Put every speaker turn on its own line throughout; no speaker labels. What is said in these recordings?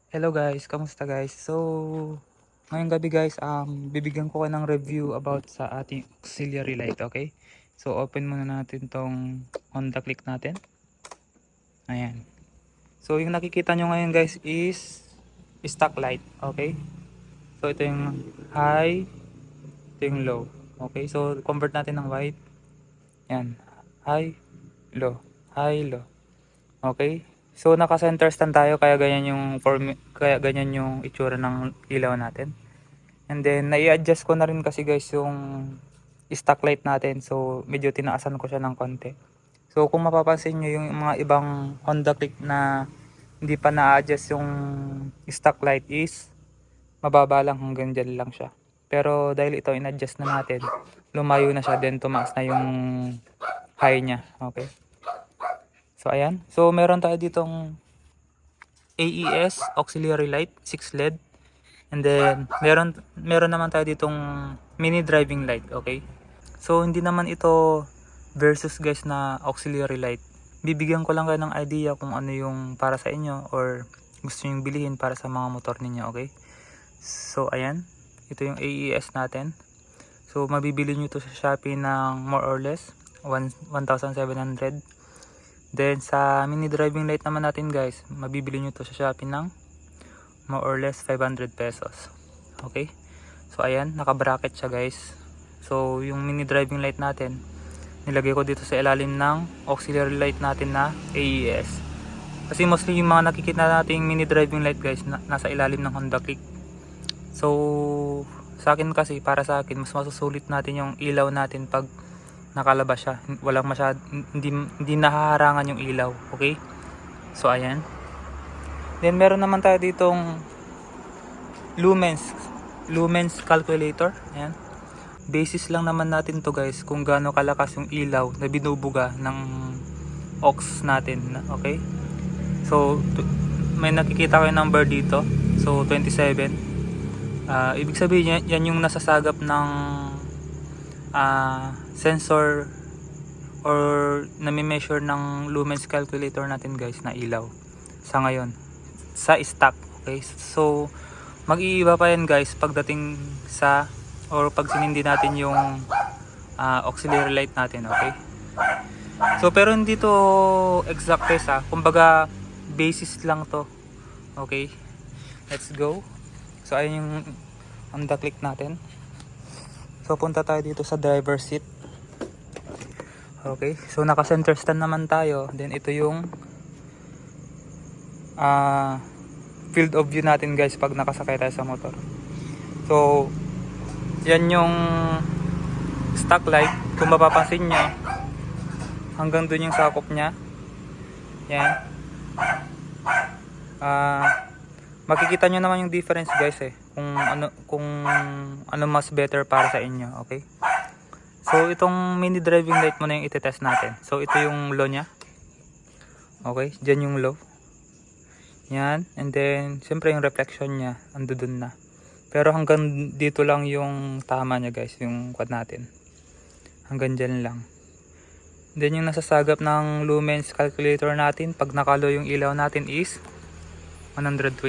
Hello guys, kamusta guys? So, ngayong gabi guys, bibigyan ko kayo ng review about sa ating auxiliary light, okay? So, open muna natin tong Honda Click natin. Ayan. So, yung nakikita nyo ngayon guys is stock light, okay? So, ito yung high, ito yung low. Okay, so convert natin ng white. Ayan, high, low, high, low. Okay? So naka-center stand tayo kaya ganyan yung kaya ganyan yung itsura ng ilaw natin. And then nai-adjust ko na rin kasi guys yung stock light natin. So medyo tinaasan ko siya ng konti. So kung mapapansin niyo yung mga ibang Honda Click na hindi pa na-adjust yung stock light is mababa lang, hanggang dyan lang siya. Pero dahil ito in-adjust na natin, lumayo na siya, then tumaas na yung high niya. Okay? So ayan. So meron tayo ditong AES auxiliary light 6 LED, and then meron naman tayo ditong mini driving light, okay? So hindi naman ito versus guys na auxiliary light. Bibigyan ko lang kayo ng idea kung ano yung para sa inyo or gusto niyo bilhin para sa mga motor ninyo, okay? So ayan, ito yung AES natin. So mabibili niyo to sa Shopee ng more or less 1,700. Then sa mini driving light naman natin guys, mabibili nyo to sa Shopee ng more or less 500 pesos. Okay? So ayan, naka-bracket siya guys. So yung mini driving light natin, nilagay ko dito sa ilalim ng auxiliary light natin na AES. Kasi mostly yung mga nakikita nating mini driving light guys, nasa ilalim ng Honda Click. So sa akin kasi, para sa akin, mas masusulit natin yung ilaw natin pag nakalabas siya, walang hindi nahaharangan yung ilaw, okay? So ayan. Then meron naman tayo ditong lumens calculator. Ayan, basis lang naman natin to guys kung gaano kalakas yung ilaw na binubuga ng aux natin, okay? So may nakikita kayo number dito, so 27. Ibig sabihin yan yung nasasagap ng sensor or nami-measure ng lumens calculator natin guys na ilaw sa ngayon sa stock, okay? So mag-iiba pa yan guys pagdating sa or pag sinindi natin yung auxiliary light natin, okay? So pero hindi to exact test kumbaga basis lang to, okay? Let's go. So ayun yung Honda Click natin. So punta tayo dito sa driver seat. Okay, so naka center stand naman tayo. Then ito yung field of view natin guys pag nakasakay tayo sa motor. So yan yung stock light. Kung mapapansin nyo, hanggang dun yung sakop nya. Yan. Makikita nyo naman yung difference guys kung ano mas better para sa inyo, okay? So itong mini driving light mo na yung itetest natin. So ito yung low nya, okay? Diyan yung low, yan, and then siyempre yung reflection nya andun na, pero hanggang dito lang yung tama nya guys, yung quad natin hanggang dyan lang. Then yung nasasagap ng lumens calculator natin pag nakalo yung ilaw natin is 129.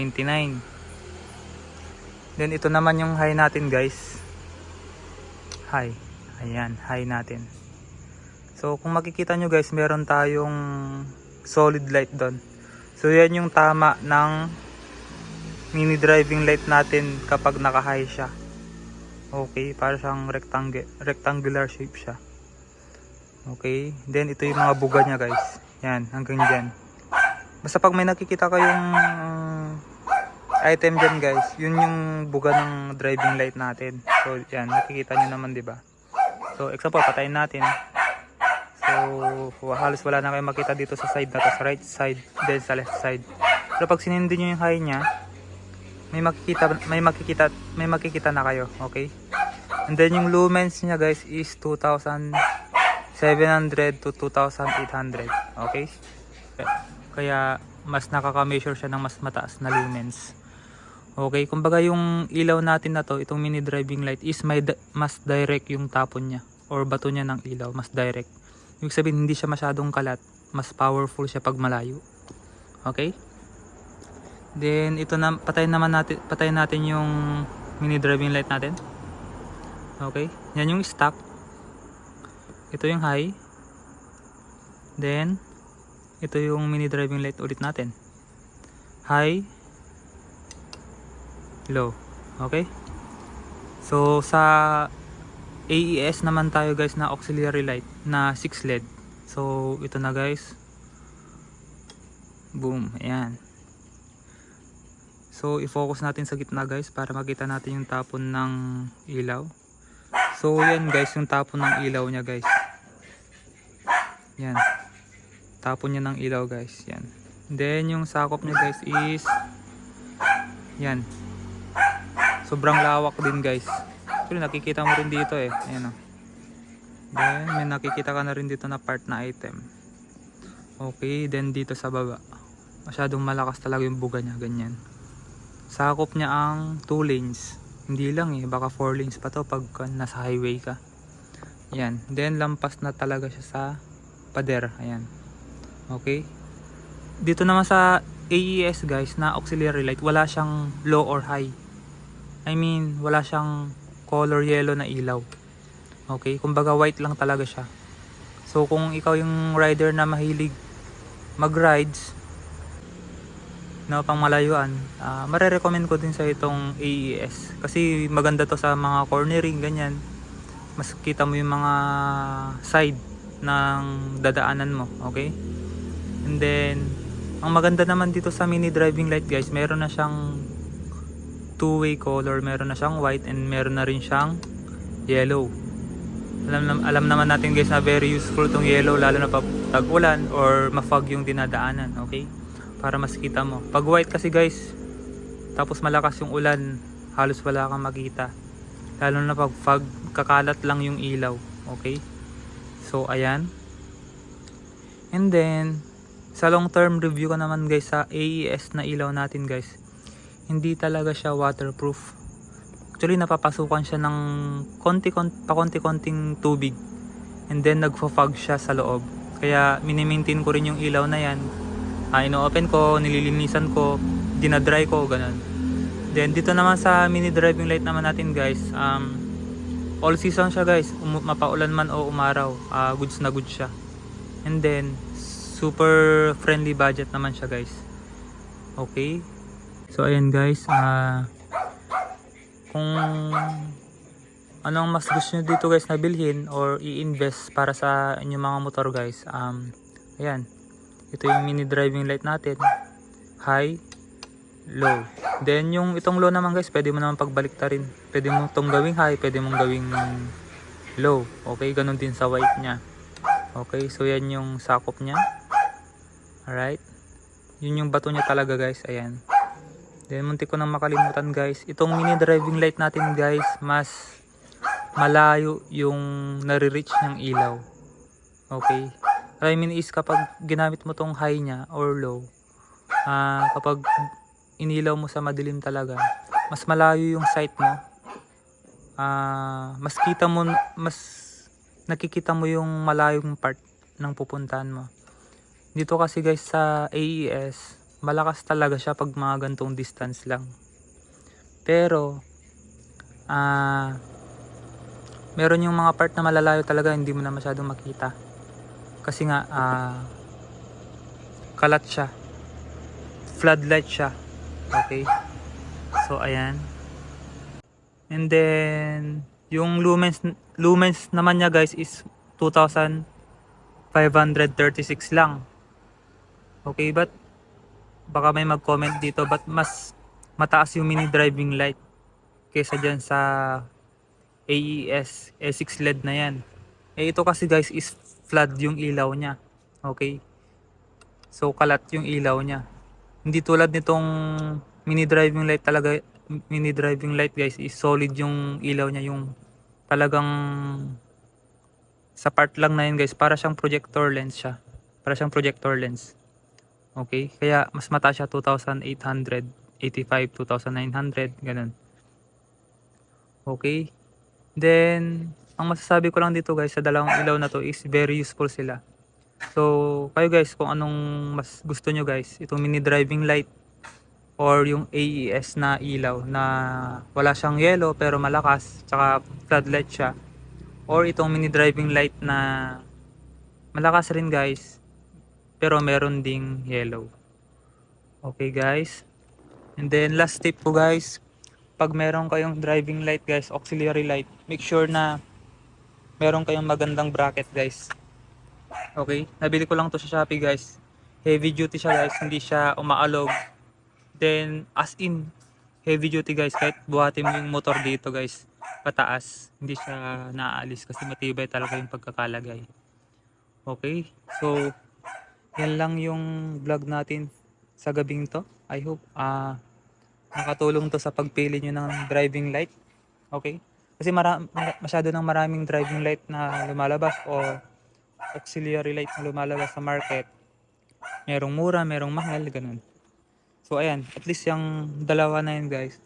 Then ito naman yung high natin guys, high. Ayan, high natin. So kung makikita nyo guys, meron tayong solid light doon. So yan yung tama ng mini driving light natin kapag naka high siya. Okay, para siyang rectangular shape siya. Okay, then ito yung mga buga nya guys. Yan, hanggang dyan. Basta pag may nakikita kayong item dyan guys, yun yung buga ng driving light natin. So yan, nakikita nyo naman, diba? So example, patayin natin. So halos wala na kayong makita dito sa side na to, sa right side, then sa left side. Pero pag sinindi nyo yung high nya, may makikita na kayo, okay? And then yung lumens nya guys is 2,700 to 2,800, okay? Kaya mas nakaka-measure siya ng mas mataas na lumens. Okay, kumbaga yung ilaw natin na to, itong mini driving light is mas direct yung tapon niya or bato niya ng ilaw, mas direct. Ibig sabihin hindi siya masyadong kalat, mas powerful siya pag malayo. Okay? Then ito na, patayin natin yung mini driving light natin. Okay? Yan yung stock. Ito yung high. Then ito yung mini driving light ulit natin. High, low. Okay? So sa AES naman tayo guys na auxiliary light na 6 LED. So ito na guys. Boom, ayan. So i-focus natin sa gitna guys para makita natin yung tapon ng ilaw. So yan guys yung tapon ng ilaw niya guys. Yan. Tapon niya ng ilaw guys. Yan. Then yung sakop niya guys is yan. Sobrang lawak din guys. Actually nakikita mo rin dito eh. Ayan o. Then may nakikita ka na rin dito na part na item. Okay. Then dito sa baba. Masyadong malakas talaga yung buga niya. Ganyan. Sakop niya ang 2 lanes. Hindi lang eh. Baka 4 lanes pa to pag nasa highway ka. Yan. Then lampas na talaga siya sa pader. Ayan. Okay. Dito naman sa AES guys na auxiliary light. Wala siyang low or high. I mean wala siyang color yellow na ilaw. Okay. Kumbaga white lang talaga siya. So kung ikaw yung rider na mahilig mag-rides na pang malayuan, marerecommend ko din sa itong AES kasi maganda to sa mga cornering ganyan. Mas kita mo yung mga side ng dadaanan mo. Okay. And then ang maganda naman dito sa mini driving light guys, meron na siyang two-way color, meron na siyang white and meron na rin siyang yellow. Alam naman natin guys na very useful tong yellow lalo na pag tag-ulan or ma-fog yung dinadaanan. Okay. Para mas kita mo. Pag white kasi guys, tapos malakas yung ulan, halos wala kang makita. Lalo na pag fog, kakalat lang yung ilaw. Okay? So, ayan. And then, sa long term review ko naman guys sa AES na ilaw natin guys, hindi talaga siya waterproof. Actually, napapasukan siya ng pakonti-konting tubig. And then, nagfo-fog siya sa loob. Kaya, mini-maintain ko rin yung ilaw na yan. Ino-open ko, nililinisan ko, dinadry ko, ganun. Then dito naman sa mini driving light naman natin guys, all season siya guys, mapaulan man o umaraw, goods na goods siya. And then super friendly budget naman siya guys. Okay. So ayan guys, kung anong mas gusto nyo dito guys na bilhin or i-invest para sa inyong mga motor guys, ayan. Ito yung mini driving light natin. High, low. Then yung itong low naman guys, pwede mo naman pagbaliktarin. Pwede mo itong gawing high, pwede mong gawing low. Okay, ganun din sa white niya. Okay, so yan yung sakop niya. Alright. Yun yung bato niya talaga guys, ayan. Then muntik ko nang makalimutan guys. Itong mini driving light natin guys, mas malayo yung nare-reach ng ilaw. Okay. I mean is kapag ginamit mo tong high niya or low, kapag inilaw mo sa madilim talaga, mas malayo yung sight mo. Mas nakikita mo yung malayong part ng pupuntahan mo. Dito kasi guys sa AES, malakas talaga siya pag mga gantong distance lang. Pero meron yung mga part na malalayo talaga, hindi mo na masyadong makita. Kasi nga kalat siya, floodlight siya. Okay, so ayan. And then yung lumens naman niya guys is 2,536 lang. Okay, but baka may mag-comment dito, but mas mataas yung mini driving light kaysa dyan sa AES E6 LED na yan. Ito kasi guys is flood yung ilaw niya. Okay, so kalat yung ilaw niya. Hindi tulad nitong mini driving light talaga. Mini driving light guys is solid yung ilaw niya, yung talagang sa part lang na yun guys, para siyang projector lens siya. Para siyang projector lens. Okay, kaya mas mataas siya, 2,885, 2,900, ganun. Okay, then ang masasabi ko lang dito guys sa dalawang ilaw na to is very useful sila. So kayo guys, kung anong mas gusto nyo guys, itong mini driving light or yung AES na ilaw na wala siyang yellow pero malakas, tsaka floodlight siya, or itong mini driving light na malakas rin guys pero meron ding yellow. Okay guys, and then last tip po guys, pag meron kayong driving light guys, auxiliary light, make sure na meron kayong magandang bracket guys. Okay, nabili ko lang to sa Shopee guys, heavy duty siya guys, hindi siya umaalog. Then as in heavy duty guys, kahit buhatin mo yung motor dito guys pataas, hindi siya naaalis kasi matibay talaga yung pagkakalagay. Okay, so yan lang yung vlog natin sa gabing to. I hope nakatulong to sa pagpili nyo ng driving light. Okay, kasi masyado ng maraming driving light na lumalabas o auxiliary light na lumalabas sa market. Merong mura, merong mahal, ganun. So ayan, at least yung dalawa na yun guys,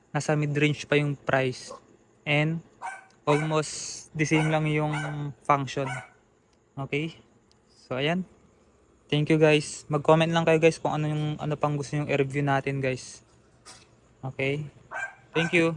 nasa mid-range pa yung price. And almost the same lang yung function. Okay? So ayan. Thank you guys. Mag-comment lang kayo guys kung ano pang gusto yung i-review natin guys. Okay? Thank you.